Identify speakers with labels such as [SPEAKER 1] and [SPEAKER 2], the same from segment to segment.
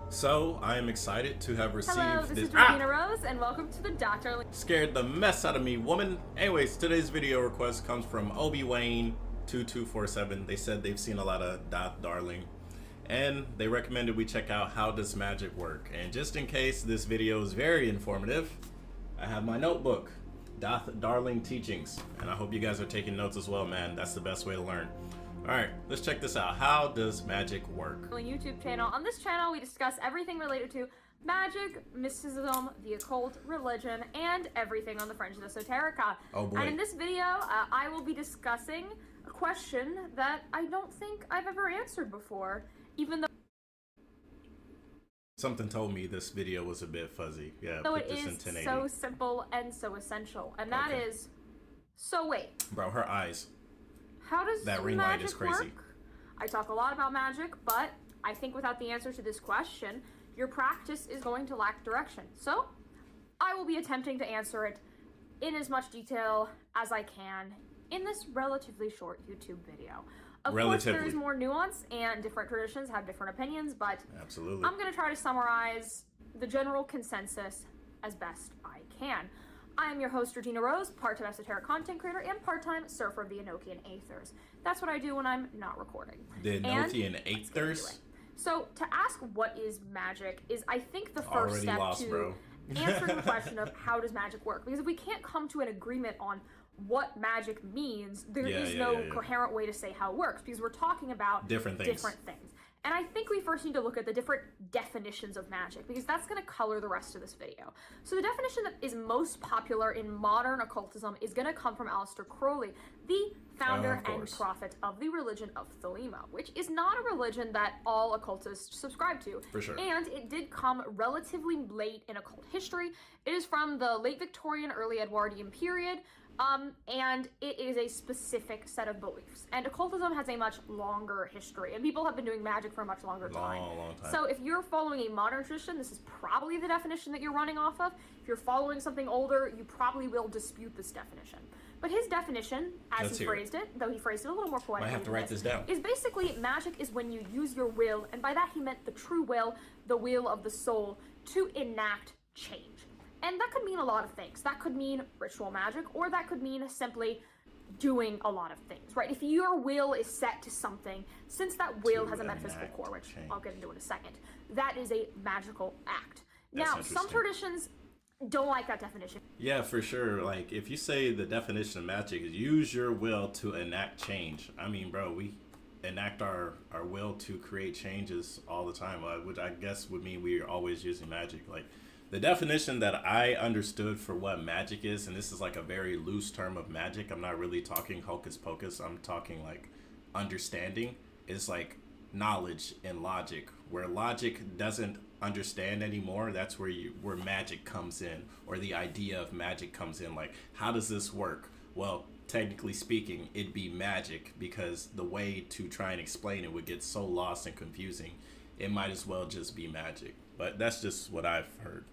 [SPEAKER 1] So, I am excited to have received
[SPEAKER 2] Hello, this
[SPEAKER 1] this.
[SPEAKER 2] is Regina Rose, and welcome to the Dr.
[SPEAKER 1] Scared the mess out of me, woman. Anyways, today's video request comes from Obi-Wayne2247. They said they've seen a lot of Doth Darling, and they recommended we check out how does magic work. And just in case this video is very informative, I have my notebook, Doth Darling Teachings, and I hope you guys are taking notes as well, man. That's the best way to learn. Alright, let's check this out. How does magic work?
[SPEAKER 2] YouTube channel. On this channel, we discuss everything related to magic, mysticism, the occult, religion, and everything on the fringe of esoterica.
[SPEAKER 1] Oh boy.
[SPEAKER 2] And in this video, I will be discussing a question that I don't think I've ever answered before, even though
[SPEAKER 1] Something told me this video was a bit fuzzy. Yeah,
[SPEAKER 2] so
[SPEAKER 1] put
[SPEAKER 2] it
[SPEAKER 1] this in
[SPEAKER 2] is
[SPEAKER 1] 1080.
[SPEAKER 2] so simple and so essential. And that
[SPEAKER 1] Okay.
[SPEAKER 2] is, so wait.
[SPEAKER 1] Bro, her eyes.
[SPEAKER 2] How does
[SPEAKER 1] That ring light is
[SPEAKER 2] magic
[SPEAKER 1] crazy.
[SPEAKER 2] work? I talk a lot about magic, but I think without the answer to this question, your practice is going to lack direction. So, I will be attempting to answer it in as much detail as I can in this relatively short YouTube video. Of course, there is more nuance, and different traditions have different opinions, but
[SPEAKER 1] Absolutely.
[SPEAKER 2] I'm going to try to summarize the general consensus as best I can. I am your host, Regina Rose, part-time esoteric content creator and part-time surfer of the Enochian Aethers. That's what I do when I'm not recording.
[SPEAKER 1] The Enochian Aethers?
[SPEAKER 2] So, to ask what is magic is, I think, the first
[SPEAKER 1] Already
[SPEAKER 2] step
[SPEAKER 1] lost,
[SPEAKER 2] to
[SPEAKER 1] bro.
[SPEAKER 2] answering the question of how does magic work. Because if we can't come to an agreement on what magic means, there is no coherent way to say how it works, because we're talking about
[SPEAKER 1] different things.
[SPEAKER 2] And I think we first need to look at the different definitions of magic, because that's going to color the rest of this video. So the definition that is most popular in modern occultism is going to come from Aleister Crowley, the founder and prophet of the religion of Thelema, which is not a religion that all occultists subscribe to.
[SPEAKER 1] For sure.
[SPEAKER 2] And it did come relatively late in occult history. It is from the late Victorian, early Edwardian period. And it is a specific set of beliefs. And occultism has a much longer history, and people have been doing magic for a much longer time.
[SPEAKER 1] Long time.
[SPEAKER 2] So if you're following a modern tradition, this is probably the definition that you're running off of. If you're following something older, you probably will dispute this definition. But his definition, as he phrased it, though he phrased it a little more poetically,
[SPEAKER 1] I have to write this down.
[SPEAKER 2] Is basically magic is when you use your will, and by that he meant the true will, the will of the soul, to enact change. And that could mean a lot of things. That could mean ritual magic, or that could mean simply doing a lot of things, right? If your will is set to something, since that will has a metaphysical core, which I'll get into in a second, that is a magical act. Now, some traditions don't like that definition.
[SPEAKER 1] Yeah, for sure. Like, if you say the definition of magic is use your will to enact change, I mean, bro, we enact our will to create changes all the time, which I guess would mean we're always using magic. Like, the definition that I understood for what magic is, and this is like a very loose term of magic, I'm not really talking hocus pocus, I'm talking like understanding, is like knowledge and logic. Where logic doesn't understand anymore, that's where magic comes in, or the idea of magic comes in. Like, how does this work? Well, technically speaking, it'd be magic, because the way to try and explain it would get so lost and confusing. It might as well just be magic. But that's just what I've heard.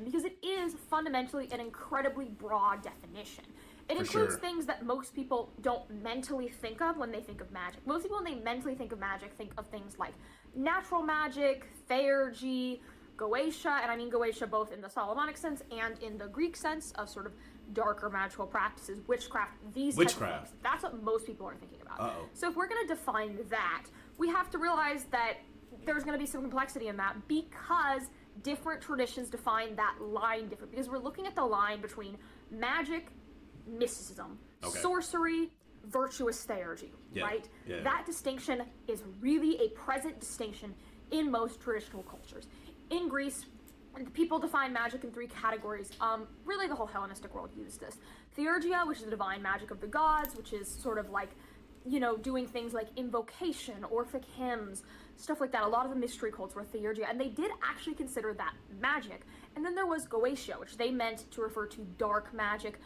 [SPEAKER 2] Because it is fundamentally an incredibly broad definition. It includes things that most people don't mentally think of when they think of magic. Most people, when they mentally think of magic, think of things like natural magic, theurgy, Goetia, and I mean Goetia both in the Solomonic sense and in the Greek sense of sort of darker magical practices, witchcraft, these types of things. That's what most people are thinking about. So if we're going to define that, we have to realize that there's going to be some complexity in that, because different traditions define that line different, because we're looking at the line between magic, mysticism, sorcery, virtuous theurgy, right? That distinction is really a present distinction in most traditional cultures. In Greece, people define magic in three categories. Really, the whole Hellenistic world used this. Theurgia, which is the divine magic of the gods, which is sort of like, you know, doing things like invocation, Orphic hymns, stuff like that. A lot of the mystery cults were theurgia, and they did actually consider that magic. And then there was Goetia, which they meant to refer to dark magic,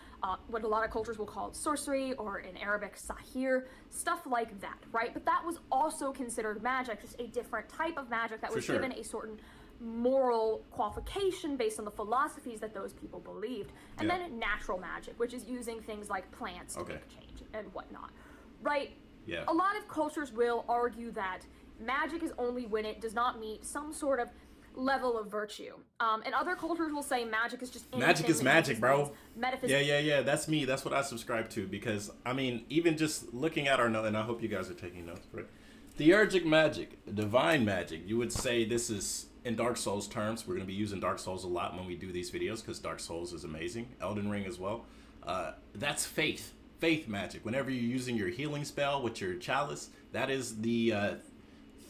[SPEAKER 2] what a lot of cultures will call it sorcery, or in Arabic, sahir, stuff like that, right? But that was also considered magic, just a different type of magic that was given a certain moral qualification based on the philosophies that those people believed. And then natural magic, which is using things like plants to make change and whatnot, right? A lot of cultures will argue that Magic is only when it does not meet some sort of level of virtue. And other cultures will say magic is just
[SPEAKER 1] magic is magic, bro.
[SPEAKER 2] Metaphysics.
[SPEAKER 1] Yeah. That's me. That's what I subscribe to, because I mean, even just looking at our note, and I hope you guys are taking notes, right? Theurgic magic, divine magic. You would say this is, in Dark Souls terms, we're going to be using Dark Souls a lot when we do these videos because Dark Souls is amazing. Elden Ring as well. That's faith magic. Whenever you're using your healing spell with your chalice, that is the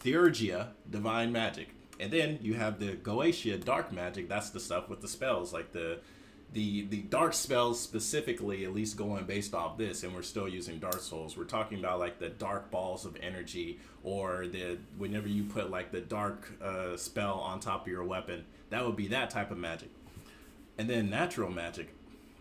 [SPEAKER 1] Theurgia, divine magic. And then you have the Goetia, dark magic. That's the stuff with the spells, like the dark spells specifically, at least going based off this, and we're still using Dark Souls. We're talking about like the dark balls of energy, or whenever you put like the dark spell on top of your weapon, that would be that type of magic. And then natural magic,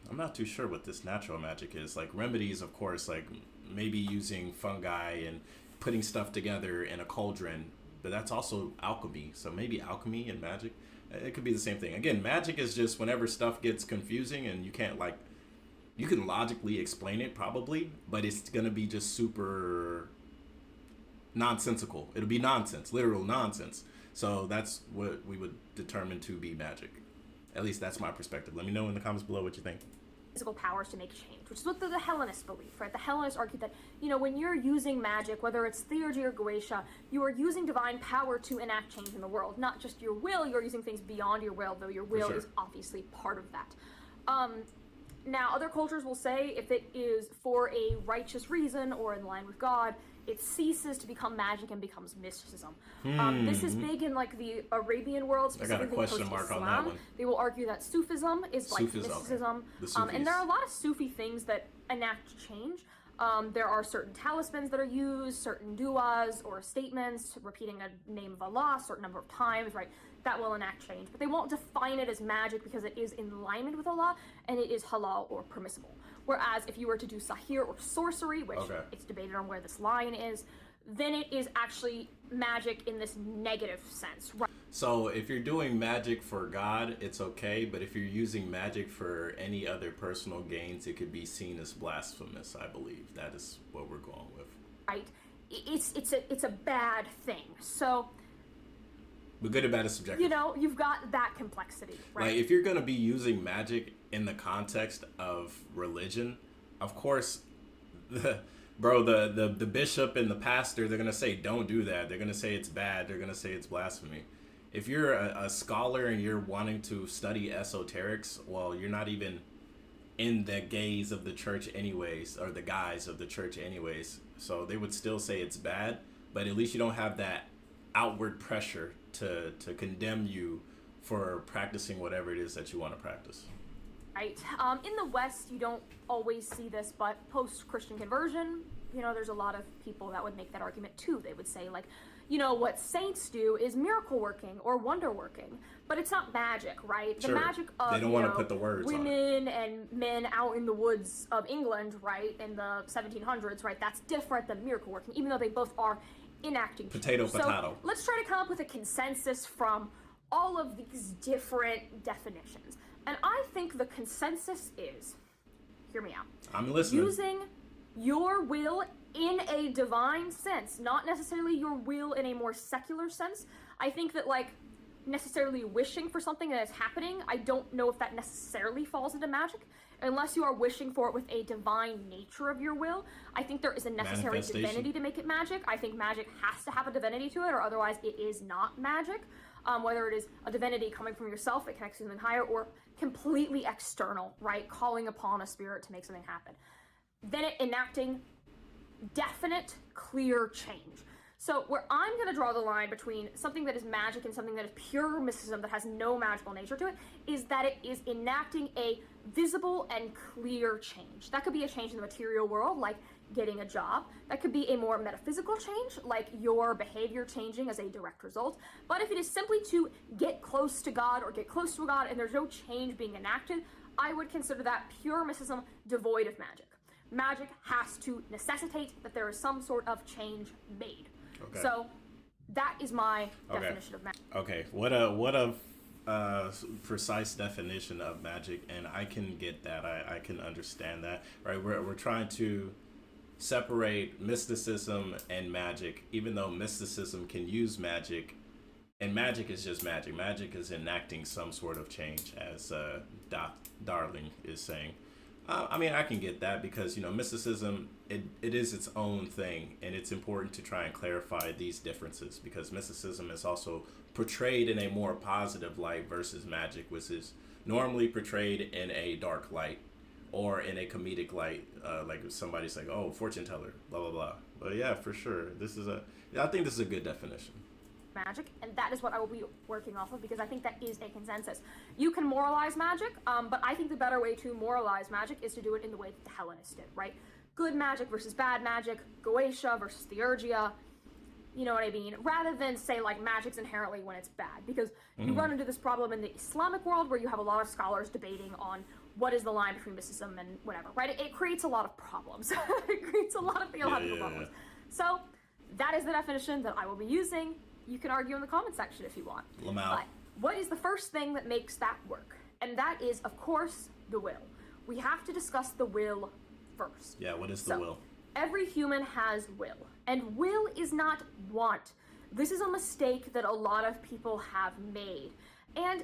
[SPEAKER 1] I'm not too sure what this natural magic is. Like remedies, of course, like maybe using fungi and putting stuff together in a cauldron, but that's also alchemy. So maybe alchemy and magic, it could be the same thing. Again, magic is just whenever stuff gets confusing and you can't, like, you can logically explain it probably, but it's gonna be just super nonsensical. It'll be nonsense, literal nonsense. So that's what we would determine to be magic. At least that's my perspective. Let me know in the comments below what you think.
[SPEAKER 2] Physical powers to make change, which is what the Hellenists believe, right? The Hellenists argue that, you know, when you're using magic, whether it's Theurgy or Goetia, you are using divine power to enact change in the world. Not just your will, you're using things beyond your will, though your will is obviously part of that. Now, other cultures will say if it is for a righteous reason or in line with God, it ceases to become magic and becomes mysticism. This is big in like the Arabian world, specifically
[SPEAKER 1] I got a question mark on that one.
[SPEAKER 2] They will argue that Sufism is like mysticism.
[SPEAKER 1] Okay.
[SPEAKER 2] And there are a lot of Sufi things that enact change. There are certain talismans that are used, certain du'as or statements, repeating a name of Allah a certain number of times, right? That will enact change. But they won't define it as magic because it is in alignment with Allah and it is halal or permissible. Whereas if you were to do sahir or sorcery, which it's debated on where this line is, then it is actually magic in this negative sense, right?
[SPEAKER 1] So if you're doing magic for God, it's okay, but if you're using magic for any other personal gains, it could be seen as blasphemous, I believe. That is what we're going with.
[SPEAKER 2] Right. It's a bad thing. So,
[SPEAKER 1] but good and bad is subjective.
[SPEAKER 2] You know, you've got that complexity, right?
[SPEAKER 1] Like, if you're going to be using magic in the context of religion, of course, the bishop and the pastor, they're going to say, don't do that. They're going to say it's bad. They're going to say it's blasphemy. If you're a scholar and you're wanting to study esoterics, well, you're not even in the gaze of the church anyways, or the guise of the church anyways. So they would still say it's bad, but at least you don't have that outward pressure to condemn you for practicing whatever it is that you want to practice.
[SPEAKER 2] Right. In the West, you don't always see this, but post-Christian conversion, you know, there's a lot of people that would make that argument too. They would say, like, you know, what saints do is miracle working or wonder working, but it's not magic, right?
[SPEAKER 1] Sure.
[SPEAKER 2] The magic of,
[SPEAKER 1] they don't want to put the words
[SPEAKER 2] women and men out in the woods of England, right, in the 1700s, right? That's different than miracle working, even though they both are enacting
[SPEAKER 1] potato.
[SPEAKER 2] So let's try to come up with a consensus from all of these different definitions. And I think the consensus is, hear me out.
[SPEAKER 1] I'm listening.
[SPEAKER 2] Using your will in a divine sense, not necessarily your will in a more secular sense. I think that, like, necessarily wishing for something that is happening, I don't know if that necessarily falls into magic. Unless you are wishing for it with a divine nature of your will, I think there is a necessary divinity to make it magic. I think magic has to have a divinity to it, or otherwise it is not magic. Whether it is a divinity coming from yourself, it connects to something higher, or completely external, right? Calling upon a spirit to make something happen. Then it enacting definite, clear change. So where I'm going to draw the line between something that is magic and something that is pure mysticism that has no magical nature to it is that it is enacting a visible and clear change. That could be a change in the material world, like getting a job. That could be a more metaphysical change, like your behavior changing as a direct result. But if it is simply to get close to God or get close to a God and there's no change being enacted, I would consider that pure mysticism devoid of magic. Magic has to necessitate that there is some sort of change made. Okay. So that is my definition of magic.
[SPEAKER 1] Okay, what a precise definition of magic, and I can get that. I can understand that. Right, we're trying to separate mysticism and magic, even though mysticism can use magic, and magic is just magic. Magic is enacting some sort of change, as Darling is saying. I mean, I can get that because, mysticism, it is its own thing, and it's important to try and clarify these differences because mysticism is also portrayed in a more positive light versus magic, which is normally portrayed in a dark light or in a comedic light, like if somebody's like, oh, fortune teller, blah, blah, blah. But yeah, for sure. I think this is a good definition.
[SPEAKER 2] Magic, and that is what I will be working off of because I think that is a consensus. You can moralize magic, but I think the better way to moralize magic is to do it in the way that the Hellenists did, right? Good magic versus bad magic, Goetia versus Theurgia, you know what I mean? Rather than say like magic's inherently when it's bad, because you run into this problem in the Islamic world where you have a lot of scholars debating on what is the line between mysticism and whatever, right? It creates a lot of problems. It creates a lot of theological problems. So that is the definition that I will be using. You can argue in the comment section if you want. But what is the first thing that makes that work? And that is, of course, the will. We have to discuss the will first.
[SPEAKER 1] Yeah, what is the will?
[SPEAKER 2] Every human has will. And will is not want. This is a mistake that a lot of people have made. And,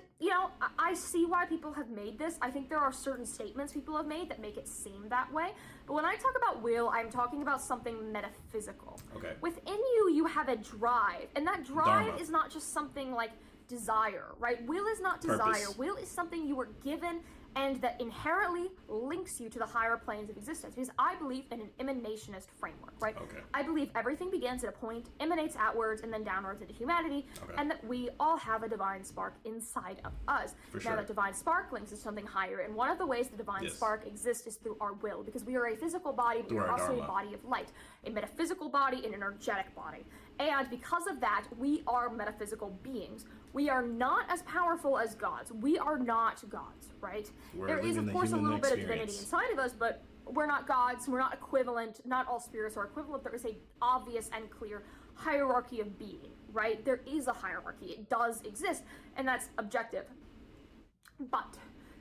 [SPEAKER 2] I see why people have made this. I think there are certain statements people have made that make it seem that way. But when I talk about will, I'm talking about something metaphysical.
[SPEAKER 1] Okay.
[SPEAKER 2] Within you have a drive. And that drive is not just something like desire, right? Will is not desire.
[SPEAKER 1] Purpose.
[SPEAKER 2] Will is something you were given and that inherently links you to the higher planes of existence. Because I believe in an emanationist framework, right?
[SPEAKER 1] Okay.
[SPEAKER 2] I believe everything begins at a point, emanates outwards, and then downwards into humanity, and that we all have a divine spark inside of us. Now, that divine spark links is something higher, and one of the ways the divine spark exists is through our will, because we are a physical body, but we are also a body of light, a metaphysical body, an energetic body. And because of that, we are metaphysical beings. We are not as powerful as gods. We are not gods, right? There is, of course, a little bit of divinity inside of us, but we're not gods. We're not equivalent. Not all spirits are equivalent. There is a obvious and clear hierarchy of being, right? There is a hierarchy. It does exist, and that's objective. But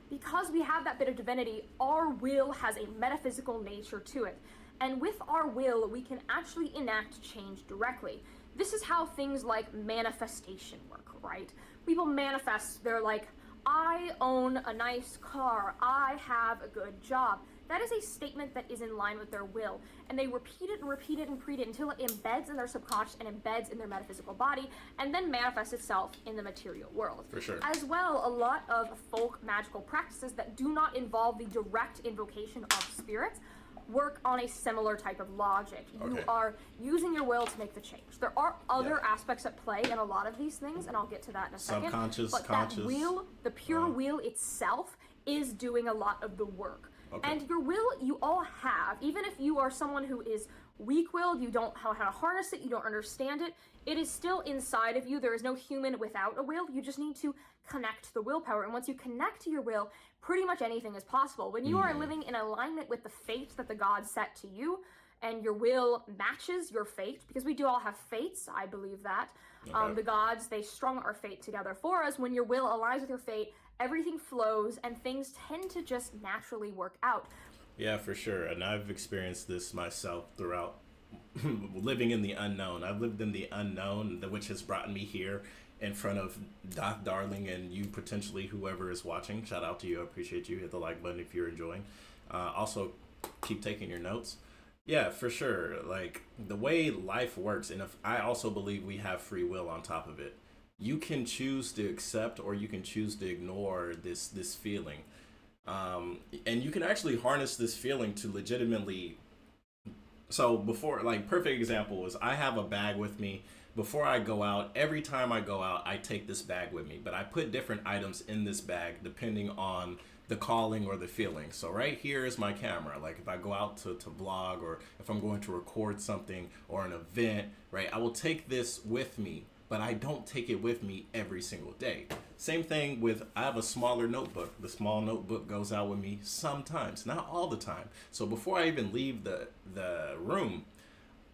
[SPEAKER 2] because we have that bit of divinity, our will has a metaphysical nature to it. And with our will, we can actually enact change directly. This is how things like manifestation work, right? People manifest, they're like, I own a nice car, I have a good job. That is a statement that is in line with their will. And they repeat it and repeat it and repeat it until it embeds in their subconscious and embeds in their metaphysical body and then manifests itself in the material world.
[SPEAKER 1] For sure.
[SPEAKER 2] As well, a lot of folk magical practices that do not involve the direct invocation of spirits work on a similar type of logic. You are using your will to make the change. There are other aspects at play in a lot of these things, and I'll get to that in a second.
[SPEAKER 1] Subconscious,
[SPEAKER 2] but
[SPEAKER 1] conscious.
[SPEAKER 2] That will, the pure will itself, is doing a lot of the work. And your will, you all have, even if you are someone who is weak-willed, you don't know how to harness it, you don't understand it, it is still inside of you. There is no human without a will. You just need to connect the willpower. And once you connect to your will, pretty much anything is possible. When you are living in alignment with the fate that the gods set to you, and your will matches your fate, because we do all have fates, I believe that. The gods, they strung our fate together for us. When your will aligns with your fate, everything flows, and things tend to just naturally work out.
[SPEAKER 1] Yeah, for sure. And I've experienced this myself throughout living in the unknown. I've lived in the unknown, which has brought me here in front of Doc Darling and you, potentially whoever is watching. Shout out to you. I appreciate you. Hit the like button if you're enjoying. Also, keep taking your notes. Yeah, for sure. Like, the way life works, and if I also believe we have free will on top of it. You can choose to accept or you can choose to ignore this feeling. And you can actually harness this feeling to legitimately. So before, like, perfect example is I have a bag with me. Before I go out, every time I go out, I take this bag with me. But I put different items in this bag depending on the calling or the feeling. So right here is my camera. Like if I go out to vlog or if I'm going to record something or an event, right, I will take this with me. But I don't take it with me every single day. Same thing with, I have a smaller notebook. The small notebook goes out with me sometimes, not all the time. So before I even leave the room,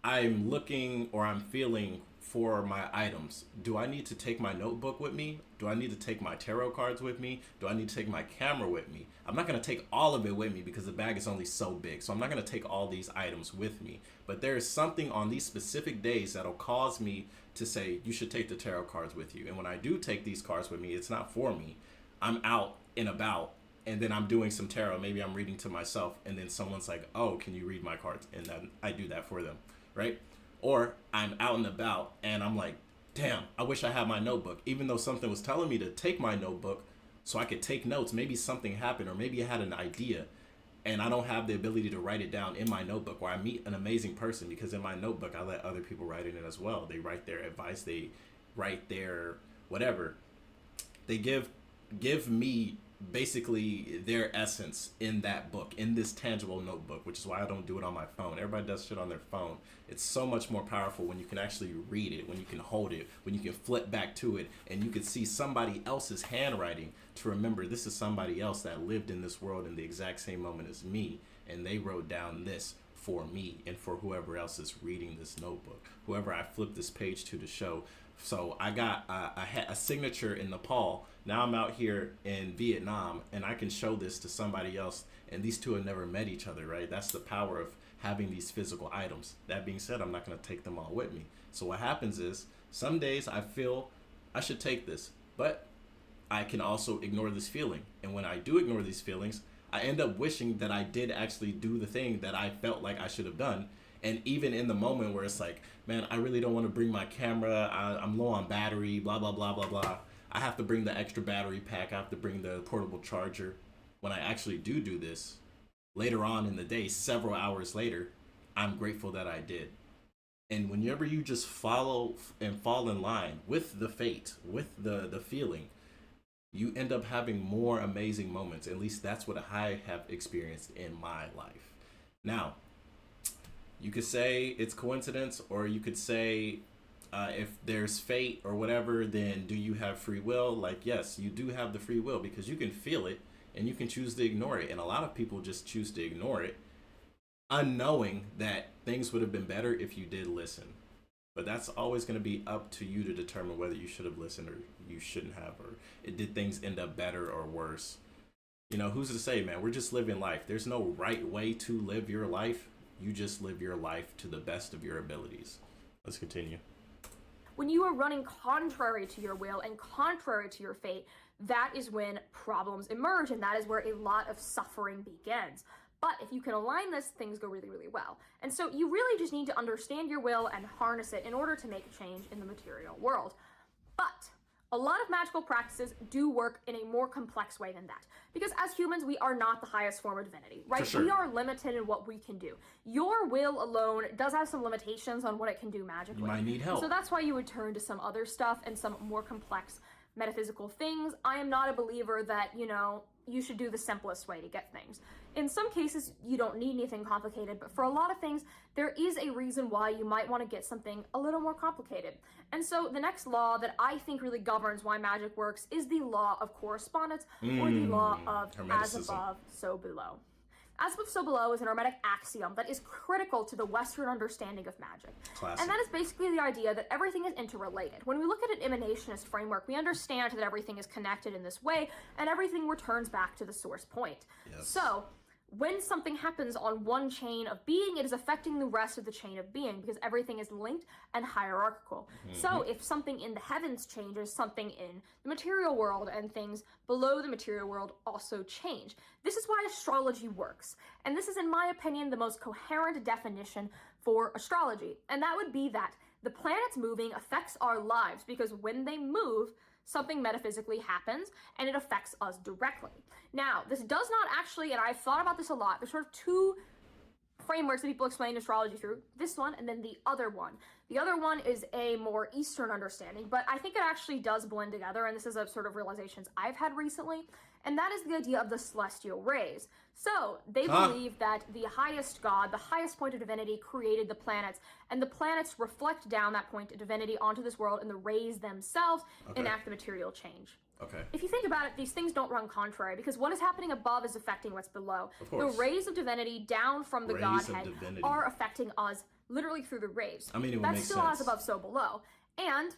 [SPEAKER 1] I'm looking or I'm feeling for my items, do I need to take my notebook with me? Do I need to take my tarot cards with me? Do I need to take my camera with me? I'm not going to take all of it with me because the bag is only so big. So I'm not going to take all these items with me. But there is something on these specific days that'll cause me to say, you should take the tarot cards with you. And when I do take these cards with me, it's not for me. I'm out and about, and then I'm doing some tarot. Maybe I'm reading to myself, and then someone's like, oh, can you read my cards? And then I do that for them, right? Or I'm out and about and I'm like, damn, I wish I had my notebook. Even though something was telling me to take my notebook so I could take notes. Maybe something happened, or maybe I had an idea and I don't have the ability to write it down in my notebook, or I meet an amazing person, because in my notebook, I let other people write in it as well. They write their advice. They write their whatever. They give me basically their essence in that book, in this tangible notebook, which is why I don't do it on my phone. Everybody does shit on their phone. It's so much more powerful when you can actually read it, when you can hold it, when you can flip back to it, and you can see somebody else's handwriting to remember this is somebody else that lived in this world in the exact same moment as me, and they wrote down this for me and for whoever else is reading this notebook, whoever I flip this page to show. So I got a signature in Nepal. Now I'm out here in Vietnam, and I can show this to somebody else, and these two have never met each other, right? That's the power of having these physical items. That being said, I'm not going to take them all with me. So what happens is, some days I feel I should take this, but I can also ignore this feeling. And when I do ignore these feelings, I end up wishing that I did actually do the thing that I felt like I should have done. And even in the moment where it's like, man, I really don't want to bring my camera, I'm low on battery, blah, blah, blah, blah, blah. I have to bring the extra battery pack, I have to bring the portable charger. When I actually do this, later on in the day, several hours later, I'm grateful that I did. And whenever you just follow and fall in line with the fate, with the feeling, you end up having more amazing moments. At least that's what I have experienced in my life. Now, you could say it's coincidence, or you could say if there's fate or whatever, then do you have free will? Like, yes, you do have the free will, because you can feel it and you can choose to ignore it. And a lot of people just choose to ignore it, unknowing that things would have been better if you did listen. But that's always going to be up to you to determine whether you should have listened or you shouldn't have, or did things end up better or worse. You know, who's to say, man? We're just living life. There's no right way to live your life. You just live your life to the best of your abilities. Let's continue.
[SPEAKER 2] When you are running contrary to your will and contrary to your fate, that is when problems emerge, and that is where a lot of suffering begins. But if you can align this, things go really, really well. And so you really just need to understand your will and harness it in order to make a change in the material world. But a lot of magical practices do work in a more complex way than that. Because as humans, we are not the highest form of divinity, right?
[SPEAKER 1] For sure.
[SPEAKER 2] We are limited in what we can do. Your will alone does have some limitations on what it can do magically.
[SPEAKER 1] You might need help.
[SPEAKER 2] So that's why you would turn to some other stuff and some more complex metaphysical things. I am not a believer that, you should do the simplest way to get things. In some cases, you don't need anything complicated, but for a lot of things, there is a reason why you might want to get something a little more complicated. And so the next law that I think really governs why magic works is the law of correspondence, or the law of as above, so below. As above, so below is an hermetic axiom that is critical to the Western understanding of magic.
[SPEAKER 1] Classic.
[SPEAKER 2] And that is basically the idea that everything is interrelated. When we look at an emanationist framework, we understand that everything is connected in this way, and everything returns back to the source point.
[SPEAKER 1] Yes.
[SPEAKER 2] So, when something happens on one chain of being, it is affecting the rest of the chain of being, because everything is linked and hierarchical. Mm-hmm. So if something in the heavens changes, something in the material world and things below the material world also change. This is why astrology works. And this is, in my opinion, the most coherent definition for astrology. And that would be that the planets moving affects our lives, because when they move, something metaphysically happens, and it affects us directly. Now, this does not actually, and I've thought about this a lot, there's sort of two frameworks that people explain astrology through. This one, and then the other one. The other one is a more Eastern understanding, but I think it actually does blend together, and this is a sort of realizations I've had recently, and that is the idea of the celestial rays. So, they believe that the highest God, the highest point of divinity, created the planets, and the planets reflect down that point of divinity onto this world, and the rays themselves enact the material change.
[SPEAKER 1] Okay.
[SPEAKER 2] If you think about it, these things don't run contrary, because what is happening above is affecting what's below.
[SPEAKER 1] Of course.
[SPEAKER 2] The rays of divinity down from the Godhead are affecting us literally through the rays.
[SPEAKER 1] I mean, it would
[SPEAKER 2] That's
[SPEAKER 1] make
[SPEAKER 2] still
[SPEAKER 1] sense.
[SPEAKER 2] as above, so below. And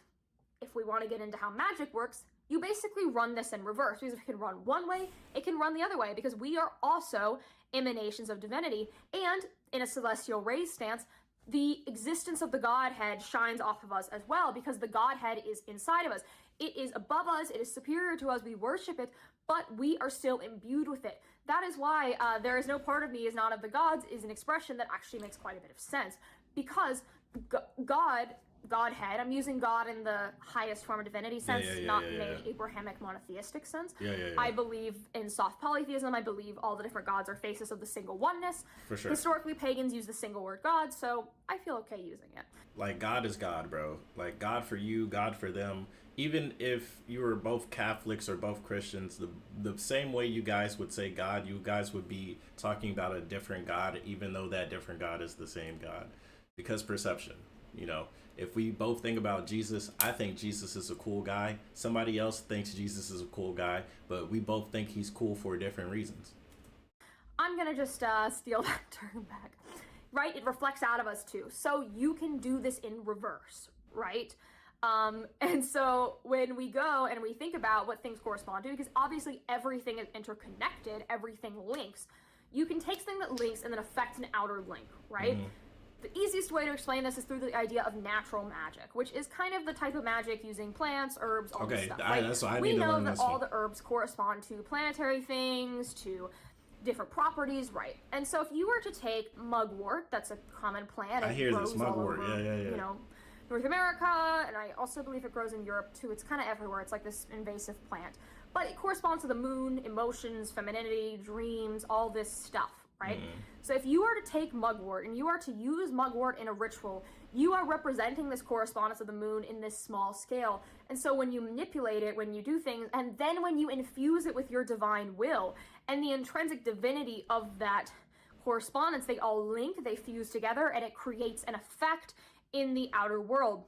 [SPEAKER 2] if we want to get into how magic works, you basically run this in reverse, because if it can run one way, it can run the other way, because we are also emanations of divinity. And in a celestial rays stance, the existence of the Godhead shines off of us as well, because the Godhead is inside of us. It is above us, it is superior to us, we worship it, but we are still imbued with it. That is why there is no part of me is not of the gods is an expression that actually makes quite a bit of sense, because Godhead, I'm using God in the highest form of divinity sense, not in an Abrahamic monotheistic sense. I believe in soft polytheism. I believe all the different gods are faces of the single oneness.
[SPEAKER 1] For sure.
[SPEAKER 2] Historically, pagans use the single word God, so I feel okay using it.
[SPEAKER 1] Like, God is God, bro. Like, God for you, God for them. Even if you were both Catholics or both Christians, the same way you guys would say God, you guys would be talking about a different God, even though that different God is the same God. Because perception, you know. If we both think about Jesus, I think Jesus is a cool guy. Somebody else thinks Jesus is a cool guy, but we both think he's cool for different reasons.
[SPEAKER 2] I'm going to just steal that term back. Right? It reflects out of us too. So you can do this in reverse, right? And so when we go and we think about what things correspond to, because obviously everything is interconnected, everything links, you can take something that links and then affect an outer link, right? Mm-hmm. The easiest way to explain this is through the idea of natural magic, which is kind of the type of magic using plants, herbs, all this stuff.
[SPEAKER 1] That's what I
[SPEAKER 2] we
[SPEAKER 1] need to
[SPEAKER 2] know
[SPEAKER 1] learn
[SPEAKER 2] that
[SPEAKER 1] this
[SPEAKER 2] all
[SPEAKER 1] one.
[SPEAKER 2] the herbs correspond to planetary things, to different properties, right? And so if you were to take mugwort, that's a common plant.
[SPEAKER 1] I hear this mugwort,
[SPEAKER 2] over,
[SPEAKER 1] yeah.
[SPEAKER 2] You know, North America, and I also believe it grows in Europe too. It's kind of everywhere. It's like this invasive plant, but it corresponds to the moon, emotions, femininity, dreams, all this stuff. Right? So if you are to take mugwort and you are to use mugwort in a ritual, you are representing this correspondence of the moon in this small scale. And so when you manipulate it, when you do things, and then when you infuse it with your divine will and the intrinsic divinity of that correspondence, they all link, they fuse together, and it creates an effect in the outer world.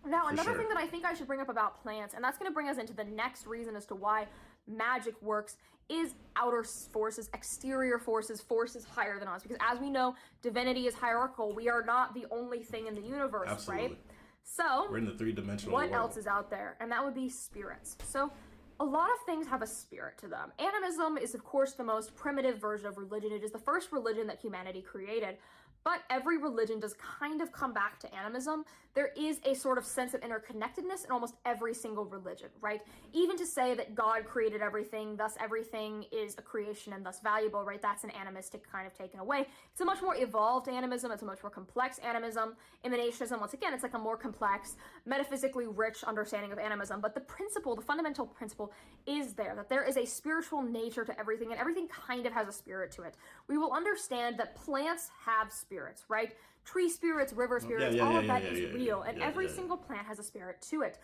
[SPEAKER 2] Now, another thing that I think I should bring up about plants, and that's going to bring us into the next reason as to why magic works, is outer forces, exterior forces, forces higher than us. Because as we know, divinity is hierarchical. We are not the only thing in the universe, right? So
[SPEAKER 1] we're in the three-dimensional world.
[SPEAKER 2] What else is out there? And that would be spirits. So a lot of things have a spirit to them. Animism is, of course, the most primitive version of religion. It is the first religion that humanity created. But every religion does kind of come back to animism. There is a sort of sense of interconnectedness in almost every single religion, right? Even to say that God created everything, thus everything is a creation and thus valuable, right? That's an animistic kind of taken away. It's a much more evolved animism. It's a much more complex animism. Emanationism, once again, it's like a more complex, metaphysically rich understanding of animism. But the principle, the fundamental principle is there, that there is a spiritual nature to everything, and everything kind of has a spirit to it. We will understand that plants have spirits, right? Tree spirits, river spirits, all of that is real, and every single plant has a spirit to it.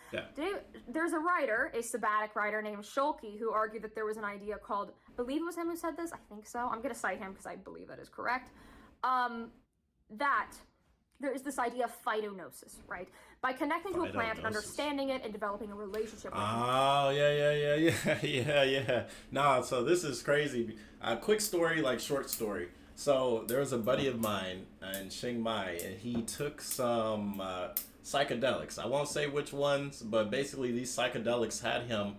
[SPEAKER 2] There's a writer, a sabbatic writer named Schulke, who argued that there was an idea called, I believe it was him who said this, I think so, I'm going to cite him because I believe that is correct, that there is this idea of phytonosis, right? By connecting to a plant and understanding it and developing a relationship with it.
[SPEAKER 1] Oh, yeah. Nah, so this is crazy. A quick story, like short story. So there was a buddy of mine in Chiang Mai, and he took some psychedelics. I won't say which ones, but basically these psychedelics had him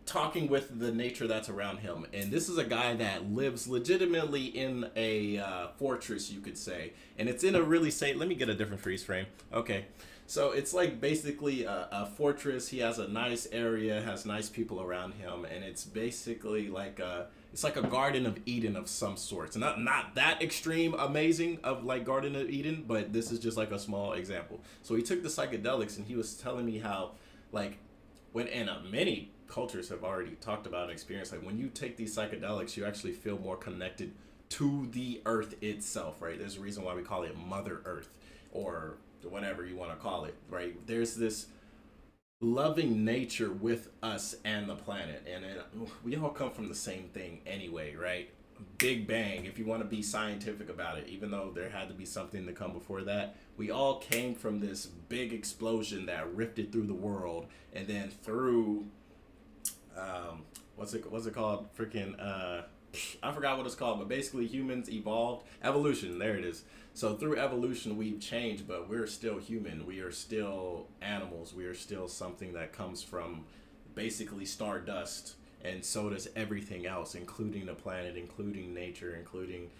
[SPEAKER 1] talking with the nature that's around him. And this is a guy that lives legitimately in a fortress, you could say. And it's in a really safe, let me get a different freeze frame. Okay. So it's like basically a fortress. He has a nice area, has nice people around him, and it's basically like it's like a Garden of Eden of some sorts. Not that extreme amazing of like Garden of Eden, but this is just like a small example. So he took the psychedelics, and he was telling me how like many cultures have already talked about an experience, like when you take these psychedelics, you actually feel more connected to the earth itself, right? There's a reason why we call it Mother Earth, or whatever you want to call it, right? There's this loving nature with us and the planet, and we all come from the same thing anyway, right? Big Bang, if you want to be scientific about it, even though there had to be something to come before that, we all came from this big explosion that rifted through the world, and then through what's it called, freaking I forgot what it's called, but basically humans evolved. Evolution, there it is. So through evolution, we've changed, but we're still human. We are still animals. We are still something that comes from basically stardust. And so does everything else, including the planet, including nature, including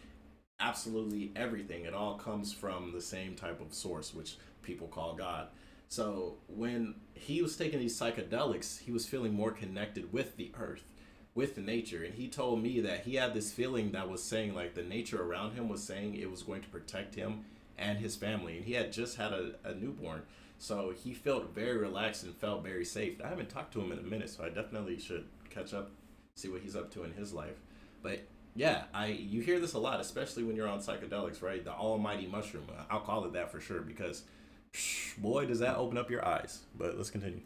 [SPEAKER 1] absolutely everything. It all comes from the same type of source, which people call God. So when he was taking these psychedelics, he was feeling more connected with the earth, with nature. And he told me that he had this feeling that was saying, like, the nature around him was saying it was going to protect him and his family. And he had just had a newborn. So he felt very relaxed and felt very safe. I haven't talked to him in a minute, so I definitely should catch up, see what he's up to in his life. But yeah, you hear this a lot, especially when you're on psychedelics, right? The almighty mushroom. I'll call it that for sure, because boy, does that open up your eyes. But let's continue.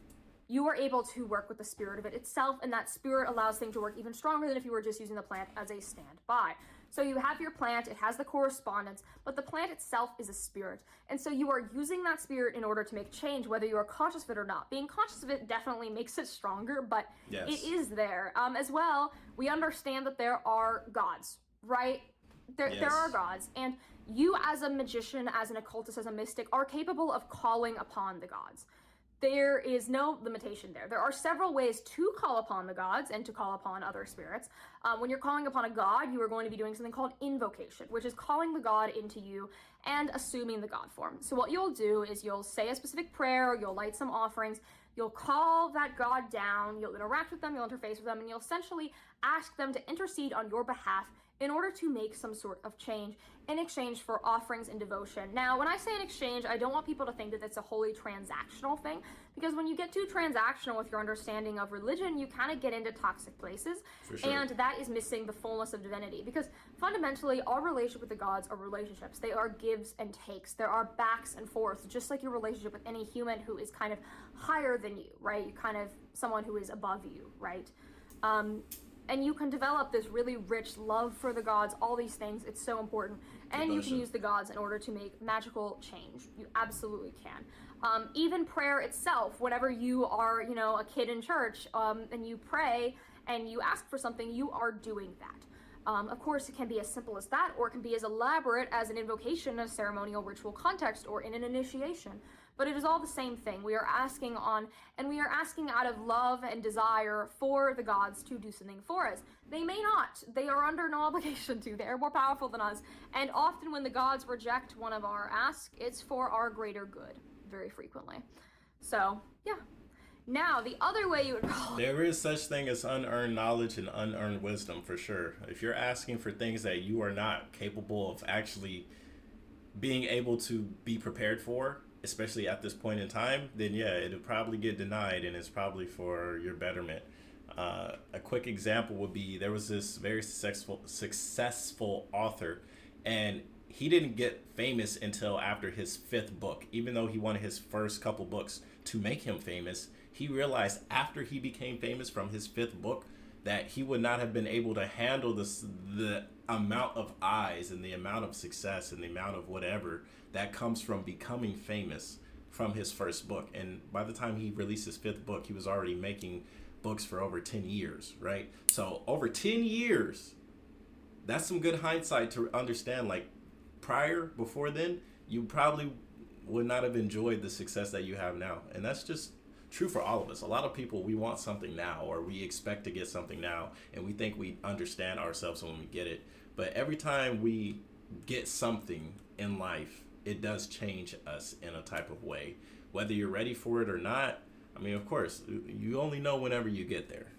[SPEAKER 2] You are able to work with the spirit of it itself, and that spirit allows things to work even stronger than if you were just using the plant as a standby. So you have your plant, it has the correspondence, but the plant itself is a spirit. And so you are using that spirit in order to make change, whether you are conscious of it or not. Being conscious of it definitely makes it stronger, but yes, it is there. As well, we understand that there are gods, right? There are gods, and you as a magician, as an occultist, as a mystic, are capable of calling upon the gods. There is no limitation there. There are several ways to call upon the gods and to call upon other spirits. When you're calling upon a god, you are going to be doing something called invocation, which is calling the god into you and assuming the god form. So what you'll do is you'll say a specific prayer, you'll light some offerings, you'll call that god down, you'll interact with them, you'll interface with them, and you'll essentially ask them to intercede on your behalf in order to make some sort of change in exchange for offerings and devotion. Now, when I say in exchange, I don't want people to think that it's a wholly transactional thing, because when you get too transactional with your understanding of religion, you kind of get into toxic places, and that is missing the fullness of divinity, because fundamentally, our relationship with the gods are relationships. They are gives and takes. There are backs and forths, just like your relationship with any human who is kind of higher than you, right? You kind of, someone who is above you, right? And you can develop this really rich love for the gods, all these things. It's so important. And you can use the gods in order to make magical change. You absolutely can. Even prayer itself, whenever you are, a kid in church, and you pray and you ask for something, you are doing that. Of course, it can be as simple as that, or it can be as elaborate as an invocation in a ceremonial ritual context or in an initiation. But it is all the same thing. We are asking out of love and desire for the gods to do something for us. They may not. They are under no obligation to. They are more powerful than us. And often when the gods reject one of our asks, it's for our greater good, very frequently. So, yeah. Now, the other way you would call it.
[SPEAKER 1] There is such thing as unearned knowledge and unearned wisdom, for sure. If you're asking for things that you are not capable of actually being able to be prepared for, especially at this point in time, then yeah, it'll probably get denied, and it's probably for your betterment. A quick example would be, there was this very successful author, and he didn't get famous until after his 5th book. Even though he wanted his first couple books to make him famous, he realized after he became famous from his 5th book that he would not have been able to handle the amount of eyes and the amount of success and the amount of whatever that comes from becoming famous from his first book. And by the time he released his 5th book, he was already making books for over 10 years, right? So over 10 years, that's some good hindsight to understand, like, before then, you probably would not have enjoyed the success that you have now. And that's just true for all of us. A lot of people, we want something now, or we expect to get something now, and we think we understand ourselves when we get it. But every time we get something in life, it does change us in a type of way. Whether you're ready for it or not, I mean, of course, you only know whenever you get there.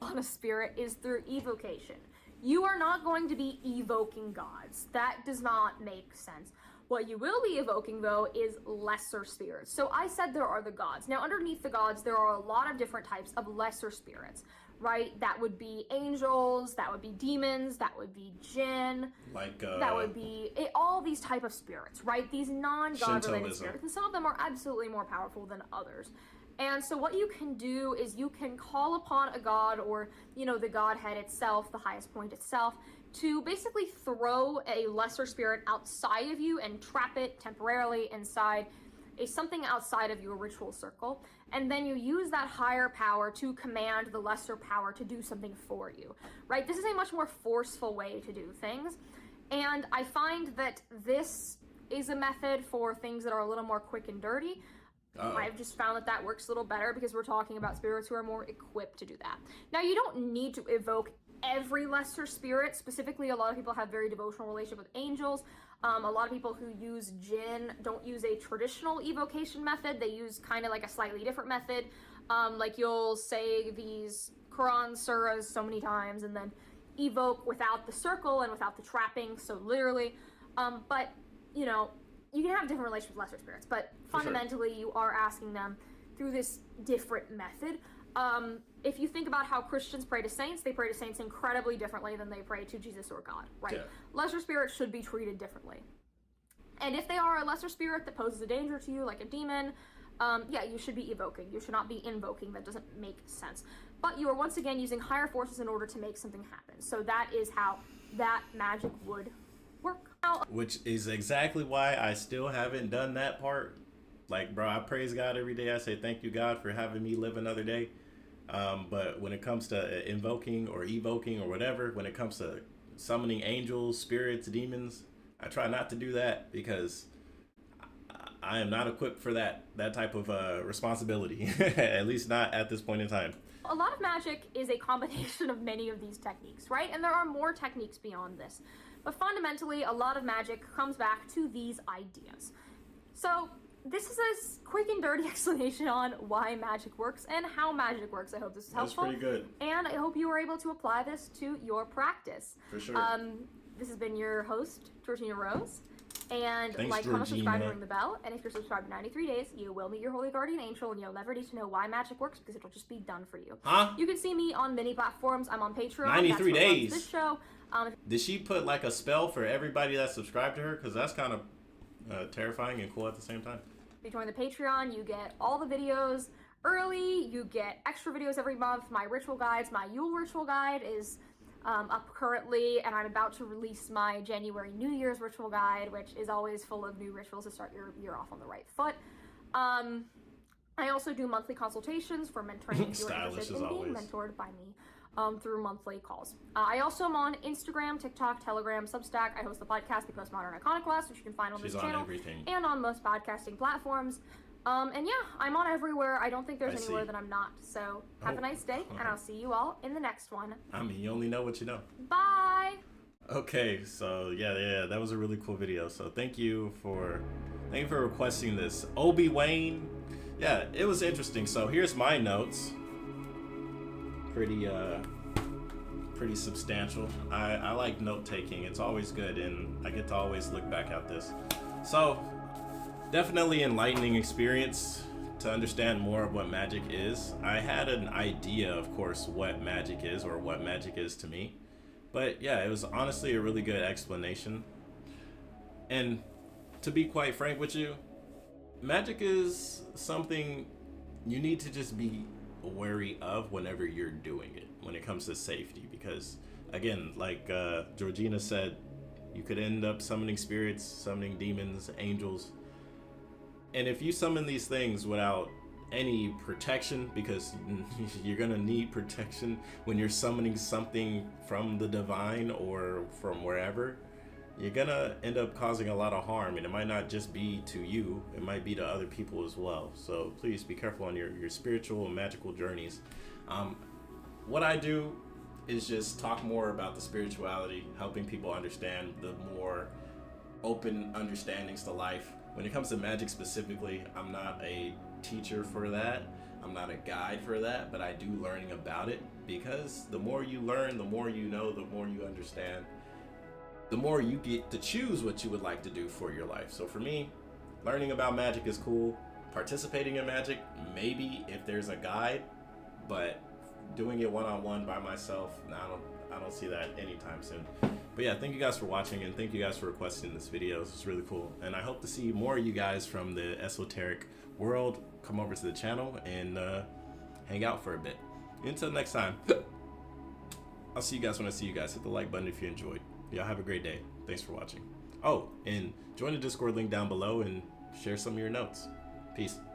[SPEAKER 2] On a spirit is through evocation. You are not going to be evoking gods. That does not make sense. What you will be evoking, though, is lesser spirits. So I said there are the gods. Now, underneath the gods, there are a lot of different types of lesser spirits, right? That would be angels, that would be demons, that would be jinn, that would be all these type of spirits, right? These non-god related spirits. And some of them are absolutely more powerful than others. And so what you can do is you can call upon a god, or, the Godhead itself, the highest point itself, to basically throw a lesser spirit outside of you and trap it temporarily inside a something outside of your ritual circle, and then you use that higher power to command the lesser power to do something for you, right? This is a much more forceful way to do things, and I find that this is a method for things that are a little more quick and dirty. I've just found that that works a little better because we're talking about spirits who are more equipped to do that. Now, you don't need to evoke every lesser spirit. Specifically, a lot of people have very devotional relationship with angels. A lot of people who use jinn don't use a traditional evocation method. They use kind of like a slightly different method. Like you'll say these Quran surahs so many times and then evoke without the circle and without the trapping, so literally. But, you know, you can have different relations with lesser spirits, but fundamentally you are asking them through this different method. If you think about how Christians pray to saints, they pray to saints incredibly differently than they pray to Jesus or God, right? Yeah. Lesser spirits should be treated differently. And if they are a lesser spirit that poses a danger to you, like a demon, yeah, you should be evoking. You should not be invoking. That doesn't make sense. But you are once again using higher forces in order to make something happen. So that is how that magic would work.
[SPEAKER 1] Which is exactly why I still haven't done that part. Like, bro, I praise God every day. I say, thank you, God, for having me live another day. But when it comes to invoking or evoking or whatever, when it comes to summoning angels, spirits, demons, I try not to do that because I am not equipped for that type of responsibility, at least not at this point in time.
[SPEAKER 2] A lot of magic is a combination of many of these techniques, right? And there are more techniques beyond this. But fundamentally, a lot of magic comes back to these ideas. So this is a quick and dirty explanation on why magic works and how magic works. I hope this is helpful.
[SPEAKER 1] That's pretty good.
[SPEAKER 2] And I hope you were able to apply this to your practice.
[SPEAKER 1] For sure.
[SPEAKER 2] This has been your host, Georgina Rose. And
[SPEAKER 1] thanks,
[SPEAKER 2] like,
[SPEAKER 1] Georgina.
[SPEAKER 2] comment, subscribe, and ring the bell. And if you're subscribed to 93 days, you will meet your holy guardian angel, and you'll never need to know why magic works because it'll just be done for you.
[SPEAKER 1] Huh?
[SPEAKER 2] You can see me on many platforms. I'm on Patreon.
[SPEAKER 1] 93 days.
[SPEAKER 2] This show.
[SPEAKER 1] Did she put like a spell for everybody that's subscribed to her? Because that's kind of terrifying and cool at the same time.
[SPEAKER 2] If you join the Patreon, you get all the videos early. You get extra videos every month. My ritual guides, my Yule ritual guide is up currently, and I'm about to release my January New Year's ritual guide, which is always full of new rituals to start your year off on the right foot. I also do monthly consultations for mentoring if you're interested in being mentored by me through monthly calls. I also am on Instagram, TikTok, Telegram, Substack. I host the podcast, The Postmodern Iconoclast, which you can find on this channel and on most podcasting platforms. And yeah, I'm on everywhere. I don't think there's anywhere that I'm not. So have a nice day, and I'll see you all in the next one.
[SPEAKER 1] I mean, you only know what you know.
[SPEAKER 2] Bye!
[SPEAKER 1] Okay, so yeah, that was a really cool video. So thank you for requesting this. Obi-Wan. Yeah, it was interesting. So here's my notes. Pretty substantial. I like note taking. It's always good, and I get to always look back at this. So definitely enlightening experience to understand more of what magic is. I had an idea, of course, what magic is or what magic is to me. But yeah, it was honestly a really good explanation. And to be quite frank with you, magic is something you need to just be wary of whenever you're doing it when it comes to safety, because again, like Georgina said, you could end up summoning spirits, summoning demons, angels, and if you summon these things without any protection, because you're gonna need protection when you're summoning something from the divine or from wherever, you're gonna end up causing a lot of harm, and it might not just be to you, it might be to other people as well. So please be careful on your spiritual and magical journeys. What I do is just talk more about the spirituality, helping people understand the more open understandings to life. When it comes to magic specifically, I'm not a teacher for that, I'm not a guide for that, but I do learning about it, because the more you learn, the more you know, the more you understand, the more you get to choose what you would like to do for your life. So for me, learning about magic is cool. Participating in magic, maybe if there's a guide, but doing it one-on-one by myself, I don't see that anytime soon. But yeah, thank you guys for watching, and thank you guys for requesting this video. This is really cool, and I hope to see more of you guys from the esoteric world come over to the channel and hang out for a bit. Until next time, I'll see you guys when I see you guys. Hit the like button if you enjoyed. Y'all have a great day. Thanks for watching. Oh, and join the Discord link down below and share some of your notes. Peace.